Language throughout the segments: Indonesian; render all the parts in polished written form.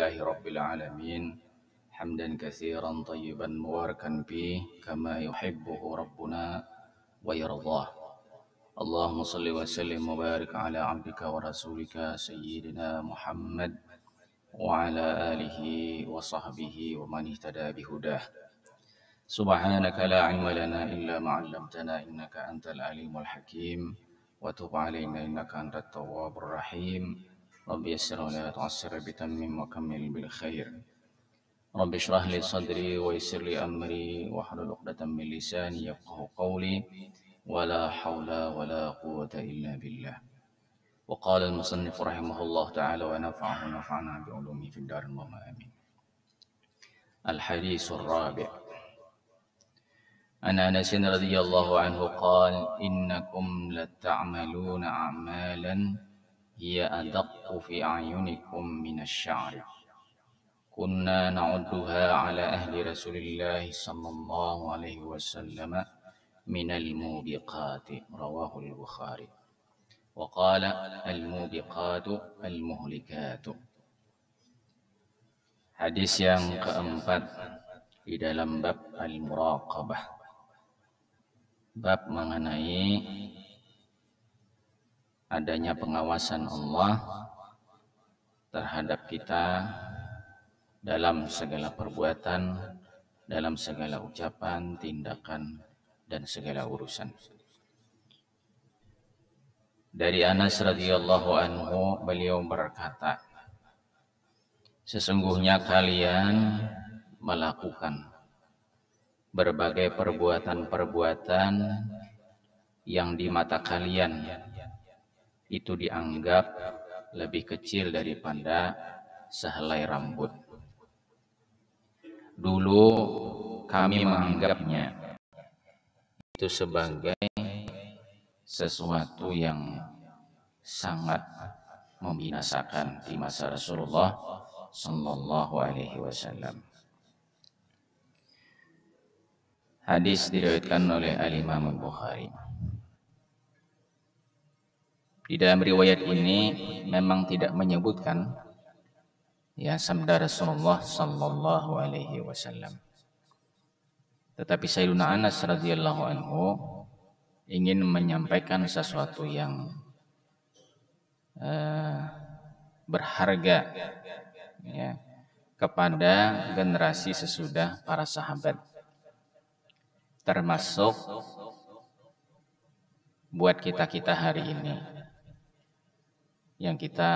لله رب العالمين حمدا كثيرا طيبا مباركا فيه كما يحبه ربنا ويرضاه. اللهم صل وسلم وبارك على عبدك ورسولك سيدنا محمد وعلى آله وصحبه ومن اهتدى بهداه. سبحانك لا علم لنا إلا ما علمتنا إنك أنت العليم الحكيم وتب علينا إنك أنت التواب الرحيم. رب يسر ولا تعسر بتمم وكمل بالخير. رب اشرح لي صدري ويسر لي أمري واحلل عقدة من لساني يفقه قولي ولا حول ولا قوة إلا بالله. وقال المصنف رحمه الله تعالى ونفعنا بعلومه في الدار اللهم آمين. الحديث الرابع عن أنس رضي الله عنه قال إنكم لتعملون أعمالا هي أدق في أعينكم من الشعر كنا نعدها على أهل رسول الله صلى الله عليه وسلم من الموبقات رواه البخاري. وقال الموبقات المهلكات. Hadis yang keempat di dalam bab al-muraqabah, bab mengenai adanya pengawasan Allah terhadap kita dalam segala perbuatan, dalam segala ucapan, tindakan, dan segala urusan. Dari Anas radhiyallahu anhu, beliau berkata, sesungguhnya kalian melakukan berbagai perbuatan-perbuatan yang di mata kalian itu dianggap lebih kecil daripada sehelai rambut. Dulu kami menganggapnya itu sebagai sesuatu yang sangat membinasakan di masa Rasulullah sallallahu alaihi wasallam. Hadis diriwayatkan oleh Al-Imam Bukhari. Di dalam riwayat ini memang tidak menyebutkan ya sabda Rasulullah sallallahu alaihi wasallam. Tetapi Sayyidina Anas radhiyallahu anhu ingin menyampaikan sesuatu yang berharga ya, kepada generasi sesudah para sahabat, termasuk buat kita hari ini yang kita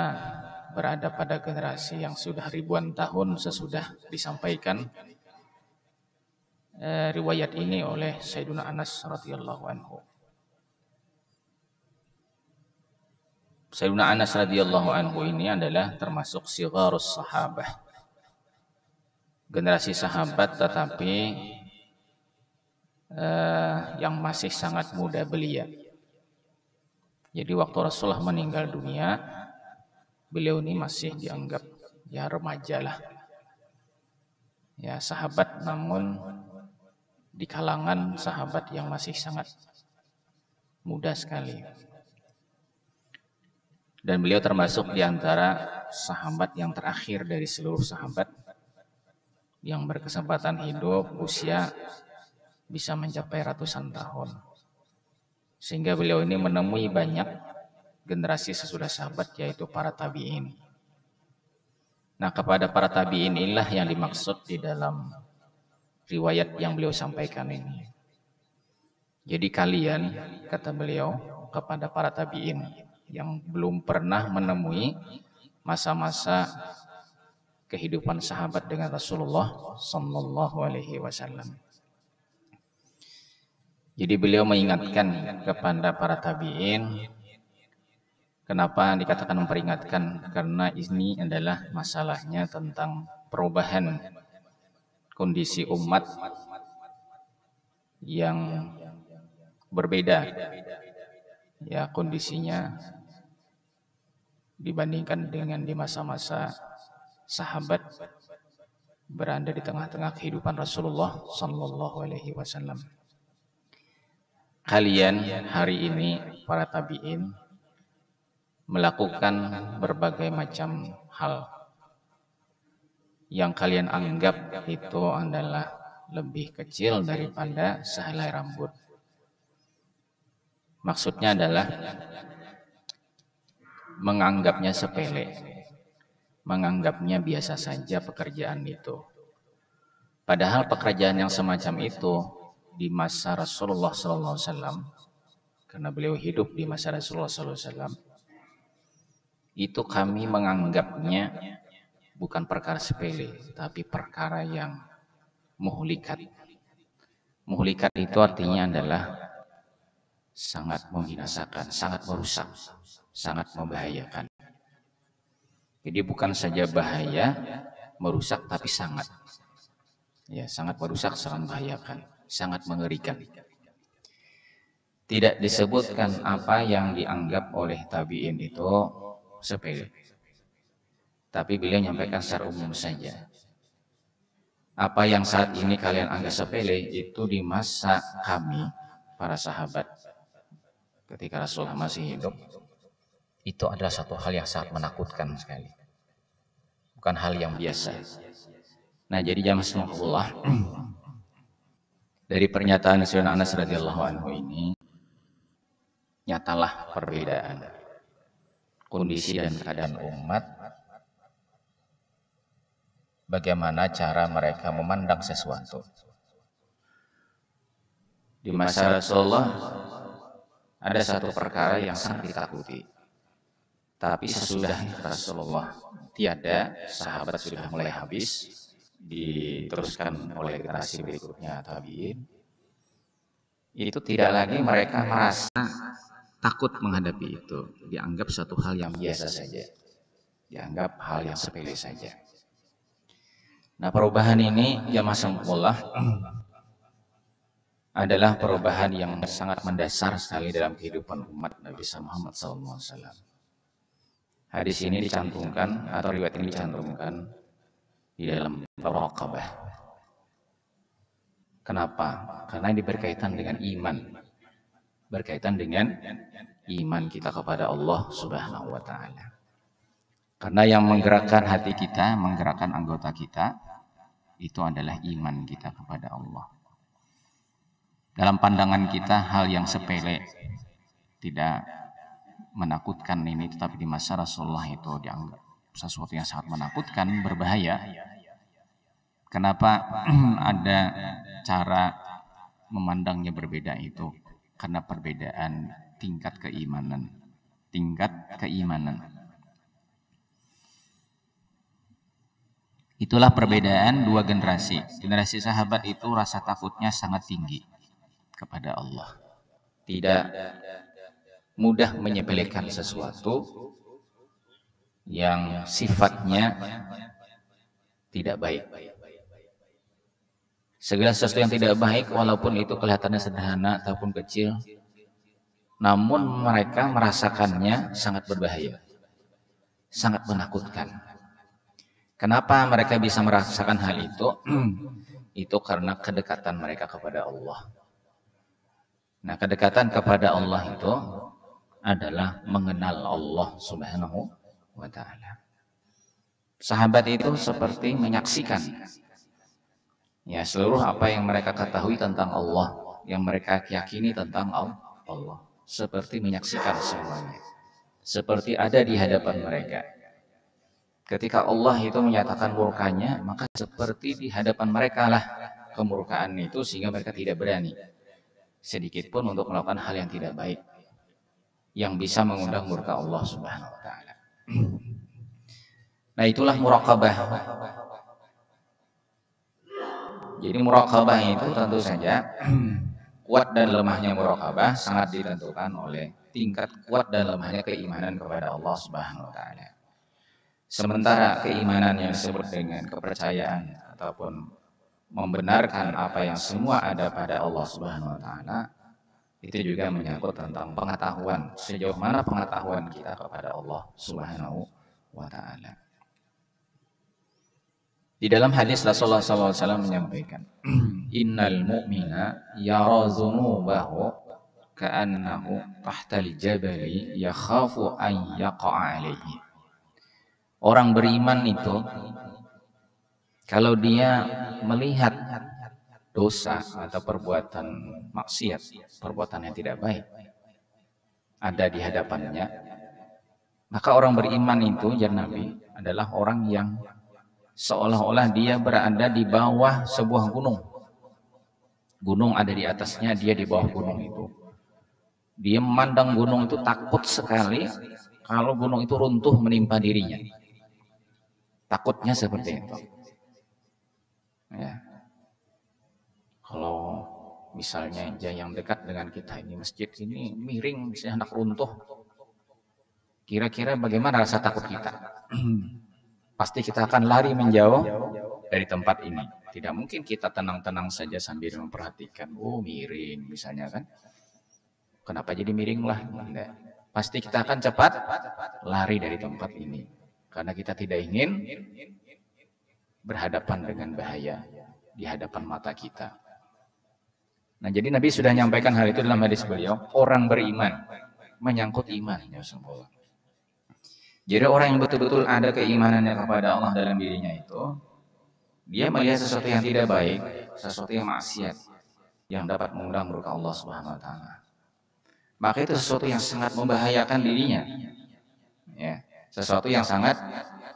berada pada generasi yang sudah ribuan tahun sesudah disampaikan riwayat ini oleh Sayyidina Anas radhiyallahu anhu. Sayyidina Anas radhiyallahu anhu ini adalah termasuk sigharus sahabah, generasi sahabat tetapi yang masih sangat muda belia. Jadi waktu Rasulullah meninggal dunia, beliau ini masih dianggap ya remaja lah, ya sahabat, namun di kalangan sahabat yang masih sangat muda sekali. Dan beliau termasuk di antara sahabat yang terakhir dari seluruh sahabat yang berkesempatan hidup usia bisa mencapai ratusan tahun. Sehingga beliau ini menemui banyak generasi sesudah sahabat, yaitu para tabi'in. Nah, kepada para tabi'in inilah yang dimaksud di dalam riwayat yang beliau sampaikan ini. Jadi kalian, kata beliau, kepada para tabi'in yang belum pernah menemui masa-masa kehidupan sahabat dengan Rasulullah sallallahu alaihi wasallam. Jadi beliau mengingatkan kepada para tabi'in. Kenapa dikatakan memperingatkan? Karena ini adalah masalahnya tentang perubahan kondisi umat yang berbeda ya kondisinya dibandingkan dengan di masa-masa sahabat berada di tengah-tengah kehidupan Rasulullah sallallahu alaihi wasallam. Kalian hari ini para tabi'in melakukan berbagai macam hal yang kalian anggap itu adalah lebih kecil daripada sehelai rambut. Maksudnya adalah menganggapnya sepele, menganggapnya biasa saja pekerjaan itu. Padahal pekerjaan yang semacam itu di masa Rasulullah SAW, karena beliau hidup di masa Rasulullah SAW, itu kami menganggapnya bukan perkara sepele, tapi perkara yang muhlikat. Muhlikat itu artinya adalah sangat membinasakan, sangat merusak, sangat membahayakan. Jadi bukan saja bahaya, merusak, tapi sangat. Ya, sangat merusak, sangat membahayakan, sangat mengerikan. Tidak disebutkan apa yang dianggap oleh tabi'in itu sepele. Tapi beliau menyampaikan secara umum saja. Apa yang saat ini kalian anggap sepele itu di masa kami, para sahabat, ketika Rasulullah masih hidup, itu adalah satu hal yang sangat menakutkan sekali. Bukan hal yang biasa. Nah, jadi jamaah Allah, dari pernyataan Sayyidina Anas radhiyallahu anhu ini, nyatalah perbedaan kondisi dan keadaan umat, bagaimana cara mereka memandang sesuatu. Di masa Rasulullah ada satu perkara yang sangat ditakuti, tapi sesudah Rasulullah tiada, sahabat sudah mulai habis, diteruskan oleh generasi berikutnya tabi'in, itu tidak lagi mereka merasa takut menghadapi itu, dianggap satu hal yang biasa saja, dianggap hal yang sepele saja. Nah, perubahan ini jamaah Allah adalah perubahan yang sangat mendasar sekali dalam kehidupan umat Nabi Muhammad SAW. Hadis ini dicantumkan atau riwayat ini dicantumkan di dalam muraqabah. Kenapa? Karena ini berkaitan dengan iman. Berkaitan dengan iman kita kepada Allah Subhanahu wa taala. Karena yang menggerakkan hati kita, menggerakkan anggota kita, itu adalah iman kita kepada Allah. Dalam pandangan kita hal yang sepele, tidak menakutkan ini, tetapi di masa Rasulullah itu dianggap sesuatu yang sangat menakutkan, berbahaya. Kenapa ada cara memandangnya berbeda itu? Karena perbedaan tingkat keimanan. Tingkat keimanan. Itulah perbedaan dua generasi. Generasi sahabat itu rasa takutnya sangat tinggi kepada Allah. Tidak mudah menyepelekan sesuatu yang sifatnya tidak baik. Segala sesuatu yang tidak baik, walaupun itu kelihatannya sederhana ataupun kecil, namun mereka merasakannya sangat berbahaya, sangat menakutkan. Kenapa mereka bisa merasakan hal itu? Itu karena kedekatan mereka kepada Allah. Nah, kedekatan kepada Allah itu adalah mengenal Allah Subhanahu wa ta'ala. Sahabat itu seperti menyaksikan ya seluruh apa yang mereka ketahui tentang Allah, yang mereka yakini tentang Allah, seperti menyaksikan semuanya, seperti ada di hadapan mereka. Ketika Allah itu menyatakan murkanya, maka seperti di hadapan mereka lah kemurkaan itu, sehingga mereka tidak berani sedikit pun untuk melakukan hal yang tidak baik yang bisa mengundang murka Allah Subhanahu wa taala. Nah, itulah muraqabah. Jadi muraqabah itu tentu saja kuat dan lemahnya muraqabah sangat ditentukan oleh tingkat kuat dan lemahnya keimanan kepada Allah Subhanahu wa taala. Sementara keimanan yang disebut dengan kepercayaan ataupun membenarkan apa yang semua ada pada Allah Subhanahu wa taala, itu juga menyangkut tentang pengetahuan, sejauh mana pengetahuan kita kepada Allah Subhanahu wa taala. Di dalam hadis Rasulullah SAW menyampaikan, innal mu'mina yara dzunubahu ka'annahu tahtal jabali yakhafu an yaqa'a alaihi. Orang beriman itu Kalau dia melihat dosa atau perbuatan maksiat, perbuatan yang tidak baik ada di hadapannya, maka orang beriman itu, ya Nabi, adalah orang yang seolah-olah dia berada di bawah sebuah gunung. Gunung ada di atasnya, dia di bawah gunung itu. Dia memandang gunung itu takut sekali kalau gunung itu runtuh menimpa dirinya. Takutnya seperti itu. Ya. Kalau misalnya yang dekat dengan kita ini, masjid ini miring, misalnya hendak runtuh, kira-kira bagaimana rasa takut kita? Pasti kita akan lari menjauh dari tempat ini. Tidak mungkin kita tenang-tenang saja sambil memperhatikan, oh miring misalnya kan. Kenapa jadi miring lah? Enggak. Pasti kita akan cepat lari dari tempat ini. Karena kita tidak ingin berhadapan dengan bahaya di hadapan mata kita. Nah, jadi Nabi sudah menyampaikan hal itu dalam hadis beliau, orang beriman menyangkut iman, ya Rasulullah. Jadi orang yang betul-betul ada keimanannya kepada Allah dalam dirinya itu, dia melihat sesuatu yang tidak baik, sesuatu yang maksiat, yang dapat mengundang murka Allah Subhanahu wa taala. Maka itu sesuatu yang sangat membahayakan dirinya. Ya, sesuatu yang sangat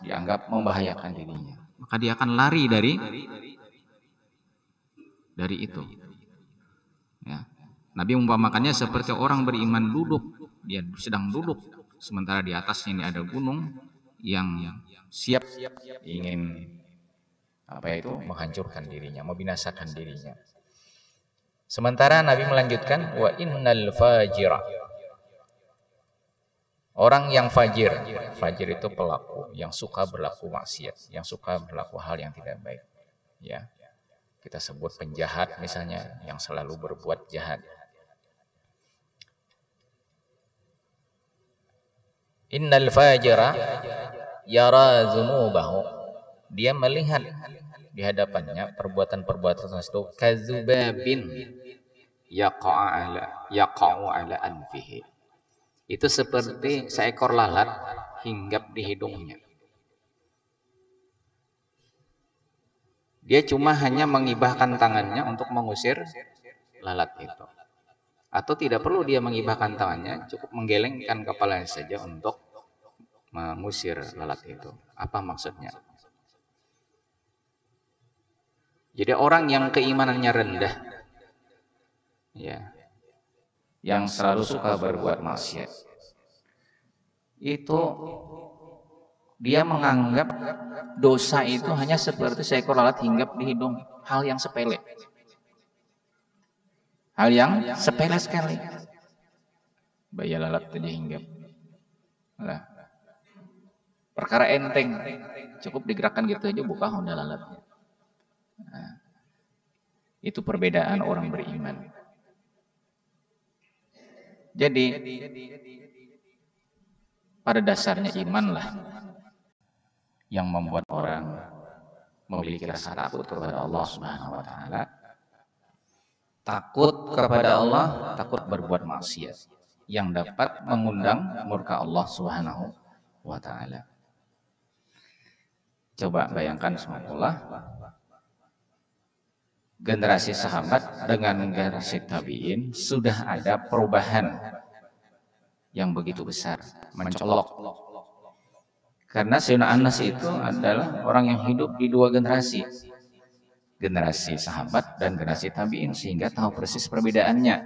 dianggap membahayakan dirinya. Maka dia akan lari dari itu. Ya. Nabi mengumpamakannya seperti orang beriman duduk, dia sedang duduk, sementara di atasnya ini ada gunung yang siap ingin menghancurkan dirinya, membinasakan dirinya. Sementara Nabi melanjutkan, wa innal fajira, orang yang fajir itu pelaku yang suka berlaku maksiat, yang suka berlaku hal yang tidak baik. Ya, kita sebut penjahat misalnya, yang selalu berbuat jahat. Innal fajira yara dzunubahu, dia melihat di hadapannya perbuatan-perbuatan tersebut, kadzubabin yaqa'u ala anfihi, itu seperti seekor lalat hinggap di hidungnya. Dia cuma hanya mengibahkan tangannya untuk mengusir lalat itu. Atau tidak perlu dia mengibahkan tangannya, cukup menggelengkan kepalanya saja untuk mengusir lalat itu. Apa maksudnya? Jadi orang yang keimanannya rendah, ya, yang selalu suka berbuat maksiat, itu dia menganggap dosa itu hanya seperti seekor lalat hinggap di hidung, hal yang sepele. Hal yang sepele sekali. Bayi lalat tadi hinggap. Nah, perkara enteng, cukup digerakkan gitu aja buka honda lalatnya. Nah, itu perbedaan orang beriman. Jadi pada dasarnya imanlah yang membuat orang memiliki rasa takut kepada Allah Subhanahu wa taala. Takut kepada Allah, takut berbuat maksiat yang dapat mengundang murka Allah Subhanahu wa taala. Coba bayangkan semoga generasi sahabat dengan generasi tabi'in sudah ada perubahan yang begitu besar, mencolok. Karena Sayyidina Anas itu adalah orang yang hidup di dua generasi. Generasi sahabat dan generasi tabi'in, sehingga tahu persis perbedaannya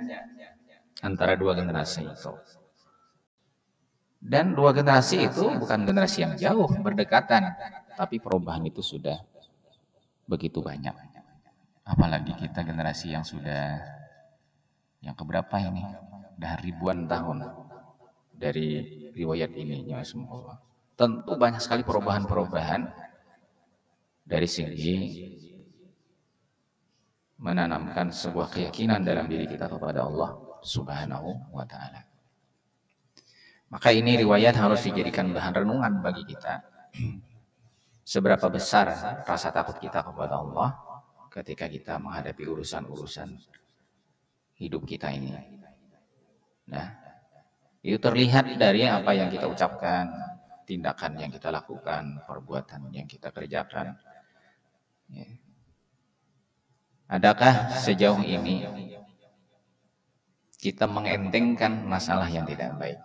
antara dua generasi itu. Dan dua generasi itu bukan generasi yang jauh berdekatan, tapi perubahan itu sudah begitu banyak. Apalagi kita generasi yang sudah yang keberapa ini? Udah ribuan tahun dari riwayat ini ya semua. Tentu banyak sekali perubahan-perubahan dari segi menanamkan sebuah keyakinan dalam diri kita kepada Allah Subhanahu wa taala. Maka ini riwayat harus dijadikan bahan renungan bagi kita. Seberapa besar rasa takut kita kepada Allah ketika kita menghadapi urusan-urusan hidup kita ini. Nah, itu terlihat dari apa yang kita ucapkan, tindakan yang kita lakukan, perbuatan yang kita kerjakan. Ya. Adakah sejauh ini kita mengentengkan masalah yang tidak baik?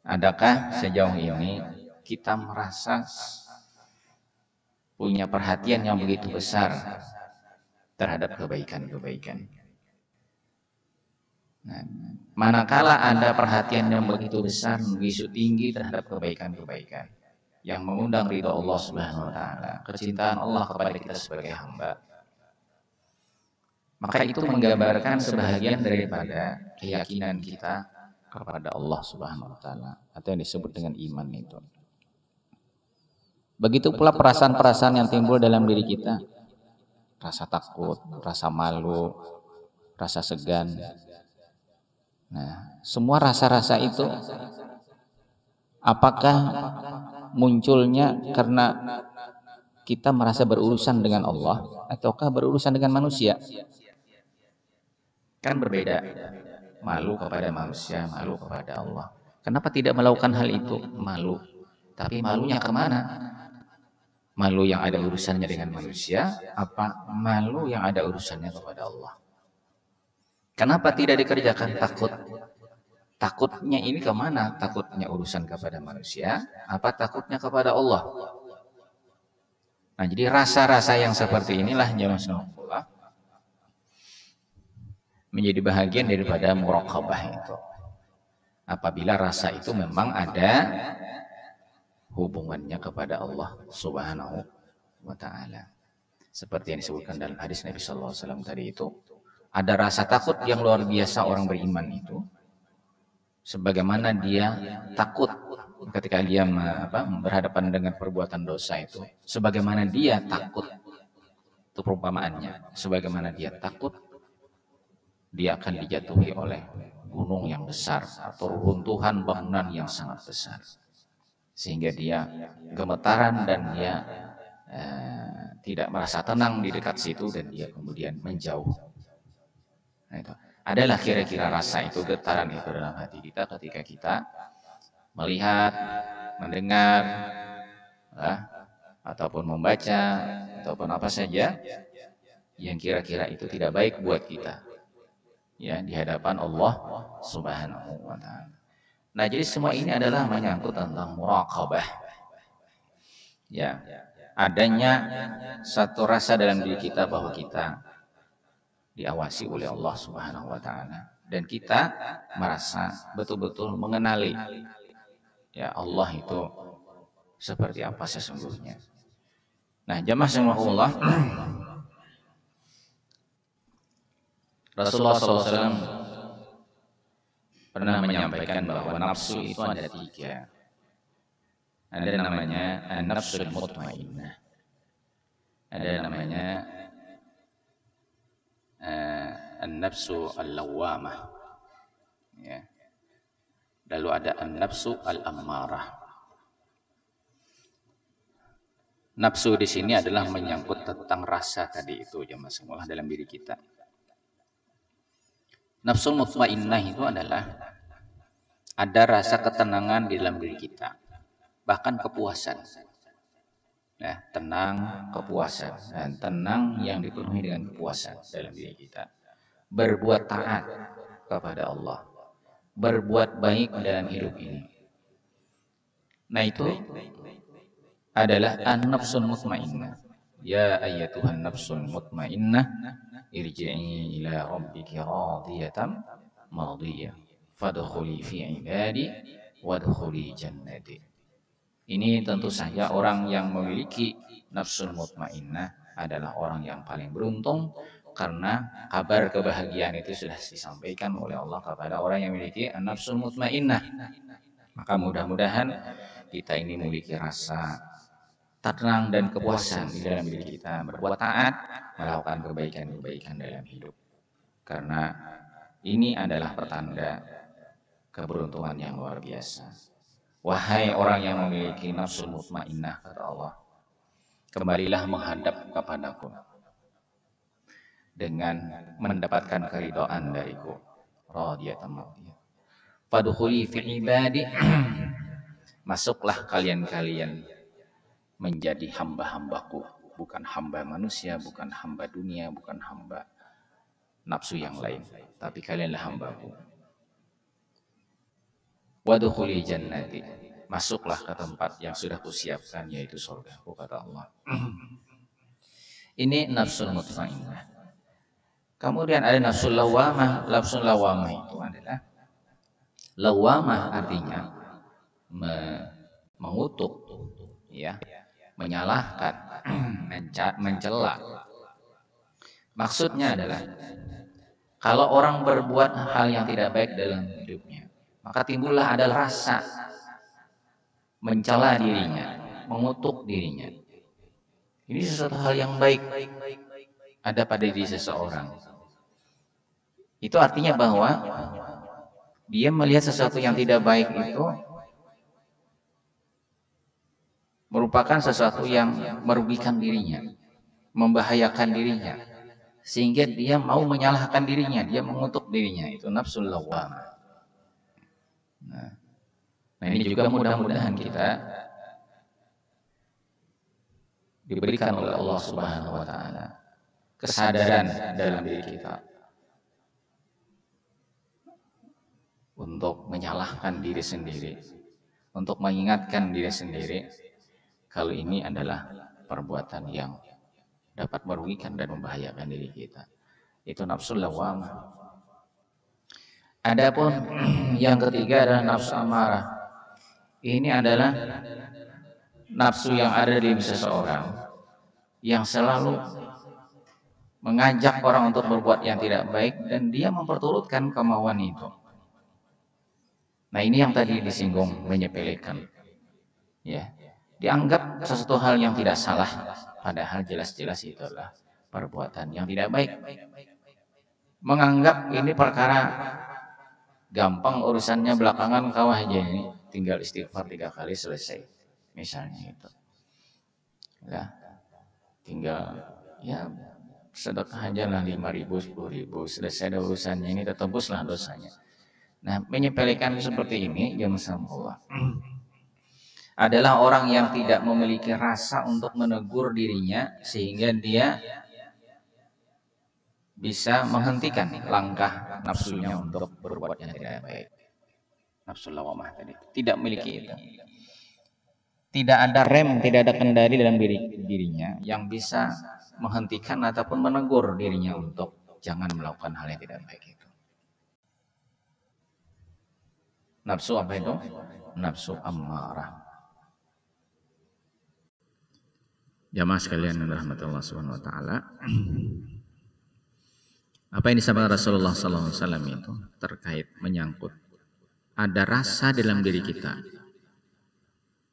Adakah sejauh ini kita merasa punya perhatian yang begitu besar terhadap kebaikan-kebaikan? Nah, manakala ada perhatian yang begitu besar, begitu tinggi terhadap kebaikan-kebaikan yang mengundang ridho Allah Subhanahu wa taala, kecintaan Allah kepada kita sebagai hamba, maka itu menggambarkan sebahagian daripada keyakinan kita kepada Allah Subhanahu wa taala, atau yang disebut dengan iman itu. Begitu pula perasaan-perasaan yang timbul dalam diri kita, rasa takut, rasa malu, rasa segan. Nah, semua rasa-rasa itu apakah munculnya karena kita merasa berurusan dengan Allah ataukah berurusan dengan manusia? Kan berbeda. Malu kepada manusia, malu kepada Allah. Kenapa tidak melakukan hal itu? Malu. Tapi malunya kemana? Malu yang ada urusannya dengan manusia, apa malu yang ada urusannya kepada Allah? Kenapa tidak dikerjakan? Takut. Takutnya ini kemana? Takutnya urusan kepada manusia, apa takutnya kepada Allah? Nah, jadi rasa-rasa yang seperti inilah jamaah menjadi bahagian daripada muraqabah itu. Apabila rasa itu memang ada hubungannya kepada Allah Subhanahu wa taala. Seperti yang disebutkan dalam hadis Nabi sallallahu alaihi wasallam tadi itu, ada rasa takut yang luar biasa orang beriman itu. Sebagaimana dia takut ketika dia berhadapan dengan perbuatan dosa itu, sebagaimana dia takut, itu perumpamaannya, sebagaimana dia takut dia akan dijatuhi oleh gunung yang besar atau runtuhan bangunan yang sangat besar, sehingga dia gemetaran dan dia tidak merasa tenang di dekat situ dan dia kemudian menjauh. Nah, itu adalah kira-kira rasa itu, getaran itu dalam hati kita ketika kita melihat, mendengar, ataupun membaca, ataupun apa saja yang kira-kira itu tidak baik buat kita, ya, di hadapan Allah Subhanahu wa taala. Nah, jadi semua ini adalah menyangkut tentang muraqabah. Ya, adanya satu rasa dalam diri kita bahwa kita diawasi oleh Allah Subhanahu wa taala dan kita merasa betul-betul mengenali ya Allah itu seperti apa sesungguhnya. Nah, jamaah rahimakumullah, Rasulullah SAW pernah menyampaikan bahwa nafsu itu ada 3. Ada namanya an-nafsul mutmainnah, ada namanya an-nafsu al-lawwamah, ya. Lalu ada an-nafsu al-ammarah. Nafsu di sini adalah menyangkut tentang rasa tadi itu, jemaah semua dalam diri kita. Nafsu mutmainnah itu adalah ada rasa ketenangan di dalam diri kita, bahkan kepuasan. Nah, tenang, kepuasan, dan tenang yang dipenuhi dengan kepuasan dalam diri kita. Berbuat taat kepada Allah, berbuat baik dalam hidup ini. Nah, itu adalah an-nafsul mutmainnah. Ya ayyatuhan nafsul mutmainnah, irji'i ila rabbiki radiyatan mardiyah, fadkhuli fi ibadi wadkhuli jannati. Ini tentu saja orang yang memiliki nafsul mutmainnah adalah orang yang paling beruntung, karena kabar kebahagiaan itu sudah disampaikan oleh Allah kepada orang yang memiliki nafsul mutmainnah. Maka mudah-mudahan kita ini memiliki rasa tenang dan kepuasan di dalam diri kita, berbuat taat, melakukan kebaikan-kebaikan dalam hidup. Karena ini adalah pertanda keberuntungan yang luar biasa. Wahai orang yang memiliki nafsu mutmainnah, kata Allah, kembalilah menghadap kepadaku dengan mendapatkan keridhaan dariku. Radiyatan mardiyah. Fadkhuli fi ibadi, masuklah kalian-kalian menjadi hamba-hambaku, bukan hamba manusia, bukan hamba dunia, bukan hamba nafsu yang lain, tapi kalianlah hambaku. Wadkhuli jannati, masuklah ke tempat yang sudah kusiapkan, yaitu surgaku, kata Allah. Ini nafsul mutmainnah. Kemudian ada nafsul lawamah. Nafsul lawamah itu adalah, lawamah artinya mengutuk, ya, menyalahkan, mencela. Maksudnya adalah kalau orang berbuat hal yang tidak baik dalam hidupnya, maka timbullah ada rasa mencela dirinya, mengutuk dirinya. Ini sesuatu hal yang baik ada pada diri seseorang. Itu artinya bahwa dia melihat sesuatu yang tidak baik itu merupakan sesuatu yang merugikan dirinya, membahayakan dirinya, sehingga dia mau menyalahkan dirinya, dia mengutuk dirinya. Itu nafsul lawamah. Nah, ini juga mudah-mudahan kita diberikan oleh Allah Subhanahu wa taala kesadaran dalam diri kita untuk menyalahkan diri sendiri, untuk mengingatkan diri sendiri kalau ini adalah perbuatan yang dapat merugikan dan membahayakan diri kita. Itu nafsul lawamah. Adapun yang ketiga adalah nafsu amarah. Ini adalah nafsu yang ada di seseorang yang selalu mengajak orang untuk berbuat yang tidak baik dan dia memperturutkan kemauan itu. Nah, ini yang tadi disinggung, menyepelekan. Ya, dianggap sesuatu hal yang tidak salah, padahal jelas-jelas itu adalah perbuatan yang tidak baik. Menganggap ini perkara gampang urusannya, belakangan kau aja ini, tinggal istighfar 3 kali selesai, misalnya itu. Ya, tinggal ya sedekah aja lah 5.000, 10.000, selesai ada urusannya, ini tertebuslah dosanya. Nah, menyepelekan seperti ini, ya masalah, adalah orang yang tidak memiliki rasa untuk menegur dirinya sehingga dia bisa menghentikan langkah nafsunya untuk berbuat yang tidak baik. Nafsul lawamah tadi tidak memiliki itu. Tidak ada rem, tidak ada kendali dalam dirinya yang bisa menghentikan ataupun menegur dirinya untuk jangan melakukan hal yang tidak baik itu. Nafsu apa itu? Nafsu amarah. Jamaah sekalian rahmatullah subhanahu wa ta'ala, apa yang disampaikan Rasulullah SAW itu terkait menyangkut ada rasa dalam diri kita.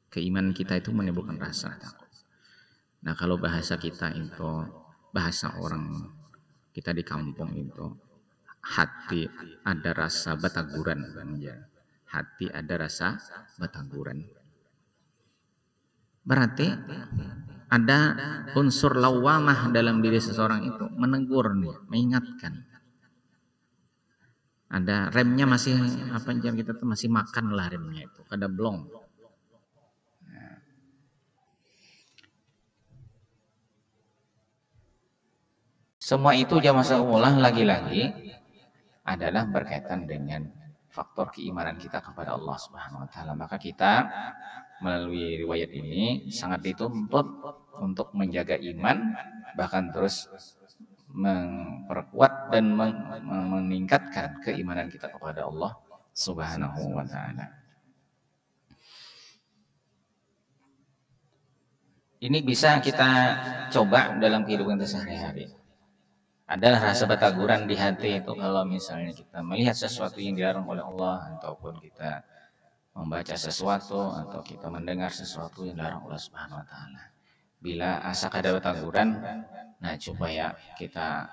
Keimanan kita itu menimbulkan rasa takut. Nah, kalau bahasa kita itu, bahasa orang kita di kampung itu, hati ada rasa bataguran. Hati ada rasa bataguran. Berarti ada unsur lawamah dalam diri seseorang itu, menegur nih, mengingatkan. Ada remnya masih, apa yang kita tuh masih makan lah remnya itu, ada blong. Semua itu jamaah sekalian lagi-lagi adalah berkaitan dengan faktor keimanan kita kepada Allah Subhanahu wa taala. Maka kita melalui riwayat ini sangat dituntut untuk menjaga iman, bahkan terus memperkuat dan meningkatkan keimanan kita kepada Allah Subhanahu wa taala. Ini bisa kita coba dalam kehidupan sehari-hari. Adalah rasa bataguran di hati itu kalau misalnya kita melihat sesuatu yang dilarang oleh Allah, ataupun kita membaca sesuatu atau kita mendengar sesuatu yang dilarang oleh Subhanahu wa taala. Bila asa ada bataguran, nah coba ya kita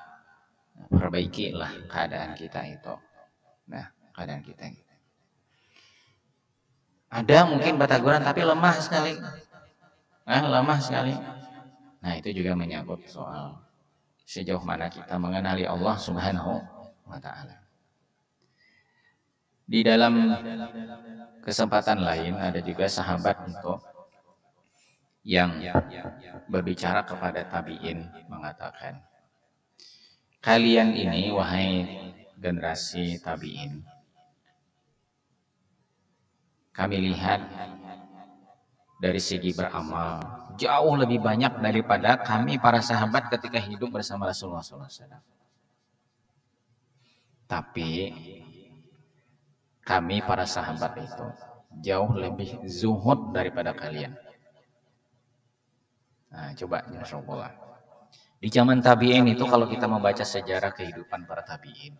perbaikilah keadaan kita itu. Nah, keadaan kita ini. Ada mungkin bataguran tapi lemah sekali. Lemah sekali. Nah, itu juga menyangkut soal sejauh mana kita mengenali Allah Subhanahu wa taala. Di dalam kesempatan lain ada juga sahabat itu yang berbicara kepada tabi'in mengatakan, kalian ini wahai generasi tabi'in, kami lihat dari segi beramal jauh lebih banyak daripada kami para sahabat ketika hidup bersama Rasulullah SAW. Tapi kami para sahabat itu jauh lebih zuhud daripada kalian. Nah, coba Rasulullah. Di zaman tabi'in itu kalau kita membaca sejarah kehidupan para tabi'in,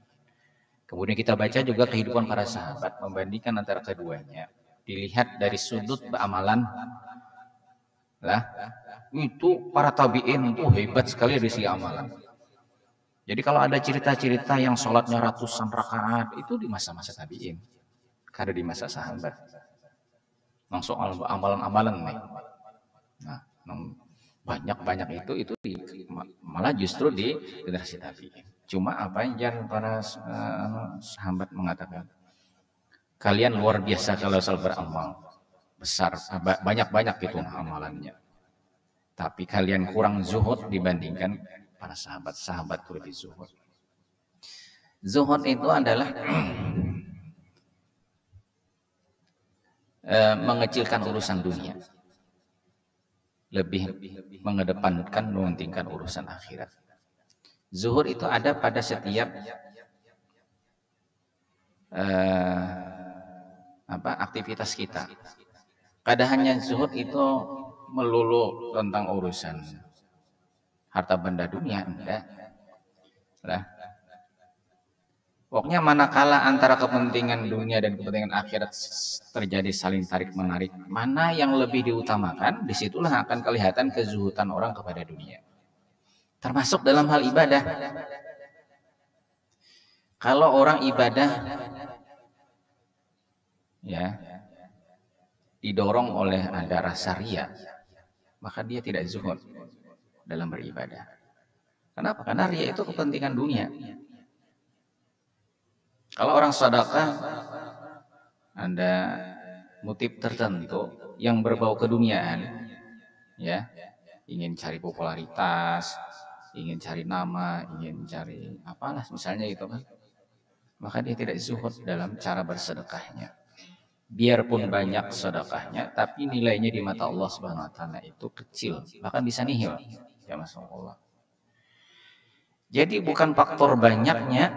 kemudian kita baca juga kehidupan para sahabat, membandingkan antara keduanya, dilihat dari sudut amalan lah, itu para tabi'in itu hebat sekali dari segi amalan. Jadi kalau ada cerita-cerita yang sholatnya ratusan rakaat itu di masa-masa tabi'in, karena di masa sahabat. Langsung amalan-amalan nih. Nah, banyak itu malah justru di generasi tabi'in. Cuma apa yang para sahabat mengatakan, kalian luar biasa kalau soal beramal besar, banyak itu amalannya. Tapi kalian kurang zuhud dibandingkan para sahabat. Sahabat itu lebih zuhud. Zuhud itu adalah mengecilkan urusan dunia, lebih mengedepankan mementingkan urusan akhirat. Zuhud itu ada pada setiap aktivitas kita. Kadang hanya zuhud itu melulu tentang urusan harta benda dunia, enggak lah. Pokoknya manakala antara kepentingan dunia dan kepentingan akhirat terjadi saling tarik menarik, mana yang lebih diutamakan, disitulah akan kelihatan kezuhudan orang kepada dunia. Termasuk dalam hal ibadah. Kalau orang ibadah ya didorong oleh ada rasa riya, maka dia tidak zuhud dalam beribadah. Kenapa? Karena riya itu kepentingan dunia. Kalau orang sedekah ada motif tertentu yang berbau keduniaan, ya, ingin cari popularitas, ingin cari nama, ingin cari apalah misalnya itu kan, maka dia tidak zuhud dalam cara bersedekahnya. Biarpun banyak sedekahnya, tapi nilainya di mata Allah Subhanahu Wa Taala itu kecil, bahkan bisa nihil. Ya Masya. Jadi bukan faktor banyaknya,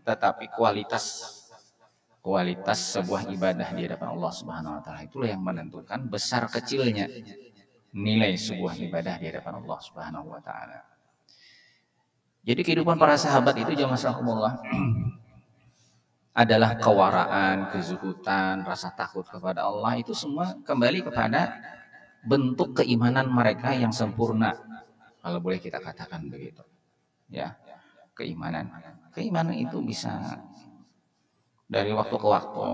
tetapi kualitas sebuah ibadah di hadapan Allah Subhanahu Wa Taala itulah yang menentukan besar kecilnya nilai sebuah ibadah di hadapan Allah Subhanahu Wa Taala. Jadi kehidupan para sahabat itu jamaah sekalian adalah kewaraan, kezuhudan, rasa takut kepada Allah, itu semua kembali kepada bentuk keimanan mereka yang sempurna, kalau boleh kita katakan begitu. Ya, keimanan itu bisa dari waktu ke waktu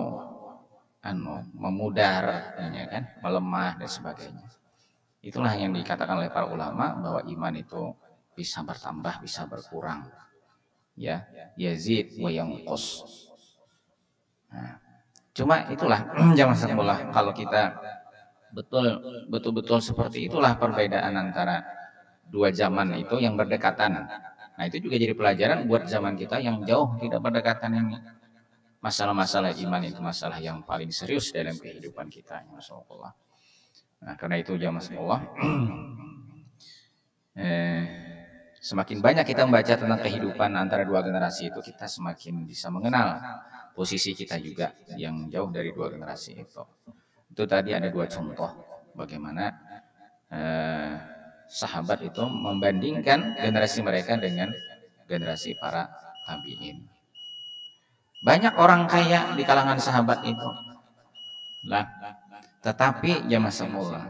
memudar, ya kan, melemah dan sebagainya. Itulah yang dikatakan oleh para ulama bahwa iman itu bisa bertambah, bisa berkurang. Ya, yazid wa yanqus. Nah, cuma itulah jangan salah, kalau kita betul-betul seperti itulah perbedaan antara dua zaman itu yang berdekatan. Nah, itu juga jadi pelajaran buat zaman kita yang jauh tidak berdekatan ini. Masalah-masalah iman itu masalah yang paling serius dalam kehidupan kita, Masya. Nah, karena itu jamaah Allah, semakin banyak kita membaca tentang kehidupan antara dua generasi itu, kita semakin bisa mengenal posisi kita juga yang jauh dari dua generasi itu. Itu tadi ada dua contoh bagaimana sahabat itu membandingkan generasi mereka dengan generasi para tabi'in. Banyak orang kaya di kalangan sahabat itu lah, tetapi jamaah semula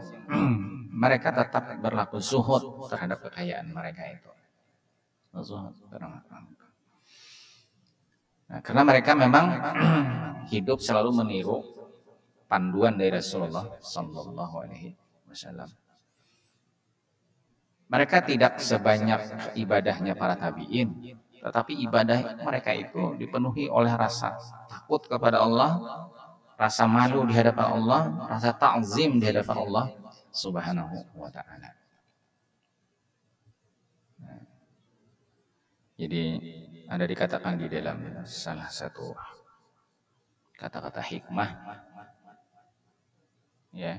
mereka tetap berlaku zuhud terhadap kekayaan mereka itu. Nah, karena mereka memang hidup selalu meniru panduan dari Rasulullah Sallallahu Alaihi Wasallam. Mereka tidak sebanyak ibadahnya para tabi'in, tetapi ibadah mereka itu dipenuhi oleh rasa takut kepada Allah, rasa malu di hadapan Allah, rasa ta'zim di hadapan Allah, Subhanahu wa ta'ala. Jadi ada dikatakan di dalam salah satu kata-kata hikmah, ya,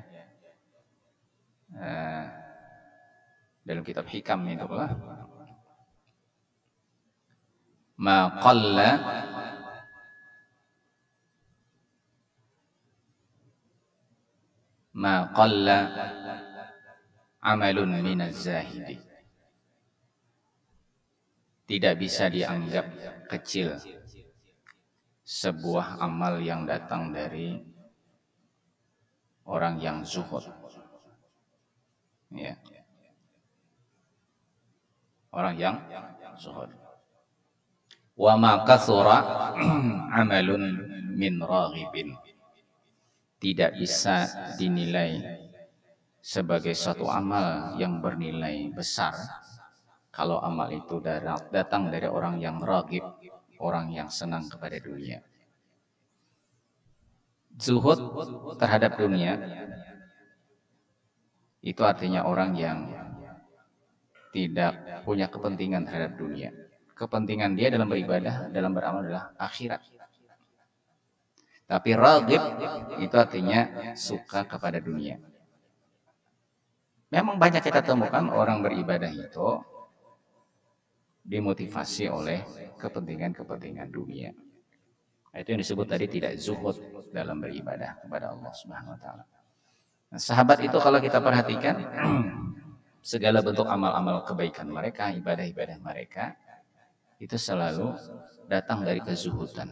dalam kitab hikam itu apa? Ma qalla amalun minaz zahidi. Tidak bisa dianggap kecil sebuah amal yang datang dari orang yang zuhud. Ya. Orang yang zuhud. Wa ma kathura amalun min raghibin. Tidak bisa dinilai sebagai suatu amal yang bernilai besar kalau amal itu datang dari orang yang raghib, orang yang senang kepada dunia. Zuhud terhadap dunia itu artinya orang yang tidak punya kepentingan terhadap dunia. Kepentingan dia dalam beribadah, dalam beramal adalah akhirat. Tapi raghib itu artinya suka kepada dunia. Memang banyak kita temukan orang beribadah itu dimotivasi oleh kepentingan-kepentingan dunia. Itu yang disebut tadi tidak zuhud dalam beribadah kepada Allah Subhanahu wa taala. Nah, sahabat itu kalau kita perhatikan segala bentuk amal-amal kebaikan mereka, ibadah-ibadah mereka itu selalu datang dari kezuhudan.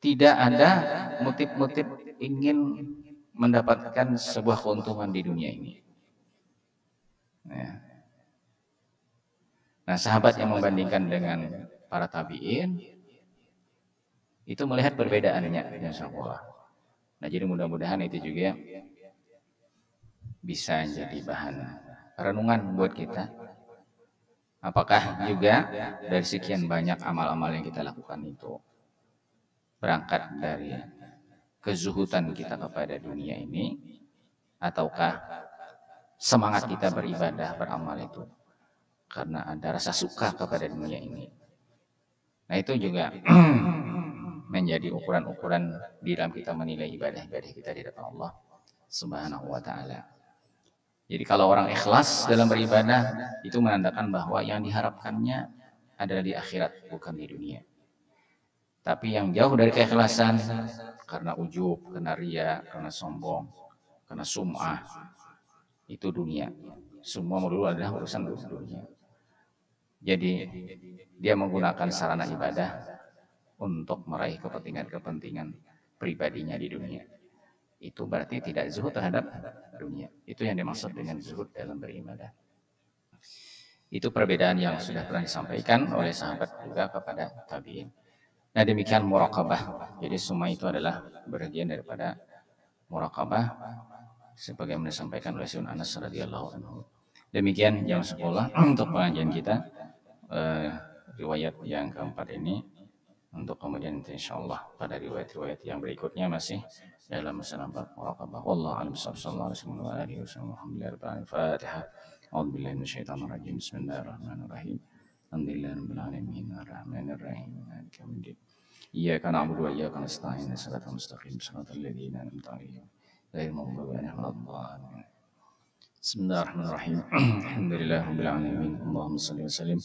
Tidak ada motif-motif ingin mendapatkan sebuah keuntungan di dunia ini. Nah, sahabat yang membandingkan dengan para tabi'in itu melihat perbedaannya, insyaallah. Nah, jadi mudah-mudahan itu juga bisa jadi bahan renungan buat kita. Apakah juga dari sekian banyak amal-amal yang kita lakukan itu berangkat dari kezuhudan kita kepada dunia ini, ataukah semangat kita beribadah, beramal itu karena ada rasa suka kepada dunia ini. Nah, itu juga menjadi ukuran-ukuran di dalam kita menilai ibadah-ibadah kita di depan Allah Subhanahu wa taala. Jadi kalau orang ikhlas dalam beribadah itu menandakan bahwa yang diharapkannya adalah di akhirat, bukan di dunia. Tapi yang jauh dari keikhlasan karena ujub, karena riya, karena sombong, karena sum'ah, itu dunia. Semua dulu adalah urusan dunia. Jadi dia menggunakan sarana ibadah untuk meraih kepentingan-kepentingan pribadinya di dunia. Itu berarti tidak zuhud terhadap dunia. Itu yang dimaksud dengan zuhud dalam beribadah. Itu perbedaan yang sudah pernah disampaikan oleh sahabat juga kepada tabi'in. Nah, demikian muraqabah. Jadi semua itu adalah bagian daripada muraqabah sebagaimana disampaikan oleh Sayyidina Anas radhiyallahu anhu. Demikian jam sekolah untuk pengajian kita. Riwayat yang keempat ini, untuk kemudian insyaallah pada riwayat-riwayat yang berikutnya masih dalam masalah muraqabah. Wallahu a'lam bishawab. Sallallahu alaihi wasallam. Alhamdulillah. Fatihah. A'udzubillahi minasyaitonir rajim. Bismillahirrahmanirrahim. Alhamdulillahirabbil alamin arrahmanir rahim maliki yaumiddin. Iyyaka na'budu wa iyyaka nasta'in. Shiratal mustaqim. Shiratal ladzina an'amta 'alaihim ghairil maghdubi 'alaihim waladdallin. Bismillahirrahmanirrahim. Alhamdulillahirabbil alamin. Allahumma shalli wa sallim